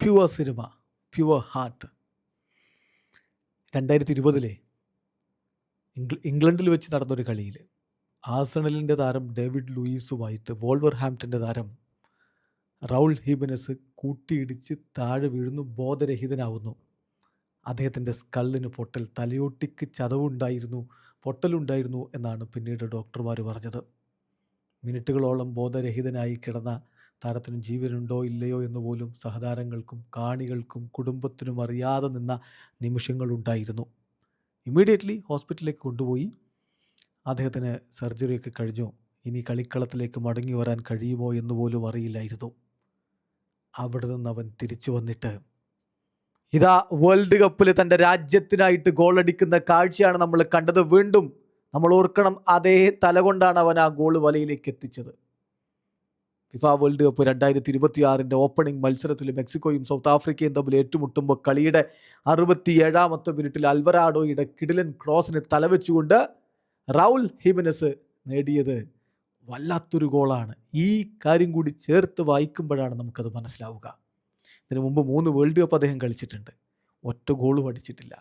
Pure cinema, pure heart. 2020 ഇംഗ്ലണ്ടിൽ വെച്ച് നടന്നൊരു കളിയിൽ ആഴ്സണലിൻ്റെ താരം ഡേവിഡ് ലൂയിസുമായിട്ട് വോൾവർഹാംപ്റ്റൻ്റെ താരം റൗൾ ഹിമെനസ് കൂട്ടിയിടിച്ച് താഴെ വീഴുന്നു, ബോധരഹിതനാവുന്നു. അദ്ദേഹത്തിൻ്റെ സ്കള്ളിന് പൊട്ടൽ, തലയോട്ടിക്ക് പൊട്ടലുണ്ടായിരുന്നു എന്നാണ് പിന്നീട് ഡോക്ടർമാർ പറഞ്ഞത്. മിനിറ്റുകളോളം ബോധരഹിതനായി കിടന്ന താരത്തിന് ജീവനുണ്ടോ ഇല്ലയോ എന്ന് പോലും സഹതാരങ്ങൾക്കും കാണികൾക്കും കുടുംബത്തിനും അറിയാതെ നിന്ന നിമിഷങ്ങളുണ്ടായിരുന്നു. ഇമ്മീഡിയറ്റ്ലി ഹോസ്പിറ്റലിലേക്ക് കൊണ്ടുപോയി. അദ്ദേഹത്തിന് സർജറിയൊക്കെ കഴിഞ്ഞു. ഇനി കളിക്കളത്തിലേക്ക് മടങ്ങി വരാൻ കഴിയുമോ എന്ന് പോലും അറിയില്ലായിരുന്നു. അവിടെ നിന്ന് അവൻ തിരിച്ചു വന്നിട്ട് ഇതാ വേൾഡ് കപ്പിൽ തൻ്റെ രാജ്യത്തിനായിട്ട് ഗോളടിക്കുന്ന കാഴ്ചയാണ് നമ്മൾ കണ്ടത്. വീണ്ടും നമ്മൾ ഓർക്കണം, അതേ തല കൊണ്ടാണ് അവൻ ആ ഗോൾ വലയിലേക്ക് എത്തിച്ചത്. ഫിഫ വേൾഡ് കപ്പ് 2026 ഓപ്പണിംഗ് മത്സരത്തിൽ മെക്സിക്കോയും സൗത്ത് ആഫ്രിക്കയും തമ്മിൽ ഏറ്റുമുട്ടുമ്പോൾ കളിയുടെ 67ാമത്തെ മിനിറ്റിൽ അൽവരാഡോയുടെ കിടിലൻ ക്രോസിന് തലവെച്ചുകൊണ്ട് റൗൾ ഹിമെനസ് നേടിയത് വല്ലാത്തൊരു ഗോളാണ്. ഈ കാര്യം കൂടി ചേർത്ത് വായിക്കുമ്പോഴാണ് നമുക്കത് മനസ്സിലാവുക. ഇതിനു മുമ്പ് 3 വേൾഡ് കപ്പ് അദ്ദേഹം കളിച്ചിട്ടുണ്ട്, ഒറ്റ ഗോളും അടിച്ചിട്ടില്ല.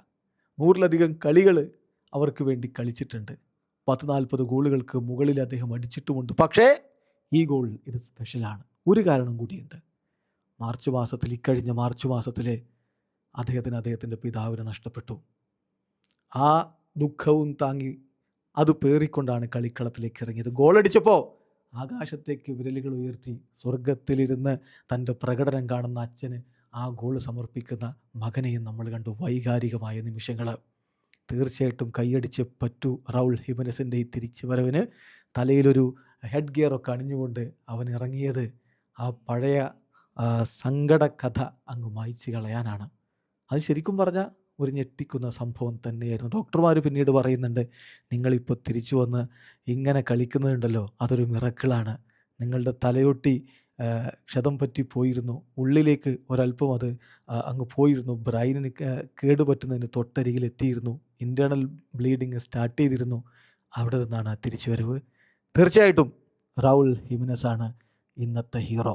100-ലധികം കളികൾ അവർക്ക് വേണ്ടി കളിച്ചിട്ടുണ്ട്. 40-40 ഗോളുകൾക്ക് മുകളിൽ അദ്ദേഹം അടിച്ചിട്ടുമുണ്ട്. പക്ഷേ ഈ ഗോൾ ഇത് സ്പെഷ്യലാണ്. ഒരു കാരണം കൂടിയുണ്ട്. ഇക്കഴിഞ്ഞ മാർച്ച് മാസത്തിൽ അദ്ദേഹത്തിൻ്റെ പിതാവിനെ നഷ്ടപ്പെട്ടു. ആ ദുഃഖവും താങ്ങി അത് പേറിക്കൊണ്ടാണ് കളിക്കളത്തിലേക്ക് ഇറങ്ങിയത്. ഗോളടിച്ചപ്പോൾ ആകാശത്തേക്ക് വിരലുകൾ ഉയർത്തി സ്വർഗത്തിലിരുന്ന് തൻ്റെ പ്രകടനം കാണുന്ന അച്ഛന് ആ ഗോൾ സമർപ്പിക്കുന്ന മകനെയും നമ്മൾ കണ്ടു. വൈകാരികമായ നിമിഷങ്ങൾ. തീർച്ചയായിട്ടും കൈയടിച്ച് പറ്റൂ റൗൾ ഹിമെനസിൻ്റെ ഈ തിരിച്ചു വരവിന്. തലയിലൊരു ഹെഡ് ഗിയറൊക്കെ അണിഞ്ഞുകൊണ്ട് അവൻ ഇറങ്ങിയത് ആ പഴയ സങ്കട കഥ അങ്ങ് മായ്ച്ചു കളയാനാണ്. അത് ശരിക്കും പറഞ്ഞാൽ ഒരു ഞെട്ടിക്കുന്ന സംഭവം തന്നെയായിരുന്നു. ഡോക്ടർമാർ പിന്നീട് പറയുന്നുണ്ട്, നിങ്ങളിപ്പോൾ തിരിച്ചു വന്ന് ഇങ്ങനെ കളിക്കുന്നുണ്ടല്ലോ, അതൊരു മിറക്കിളാണ്. നിങ്ങളുടെ തലയൊട്ടി ക്ഷതം പറ്റി പോയിരുന്നു, ഉള്ളിലേക്ക് ഒരല്പം അത് അങ്ങ് പോയിരുന്നു, ബ്രെയിനിന് കേടുപറ്റുന്നതിന് തൊട്ടരികിലെത്തിയിരുന്നു, ഇൻറ്റേർണൽ ബ്ലീഡിങ് സ്റ്റാർട്ട് ചെയ്തിരുന്നു. അവിടെ നിന്നാണ് തിരിച്ചു വരവ്. തീർച്ചയായിട്ടും റൗൾ ഹിമെനസാണ് ഇന്നത്തെ ഹീറോ.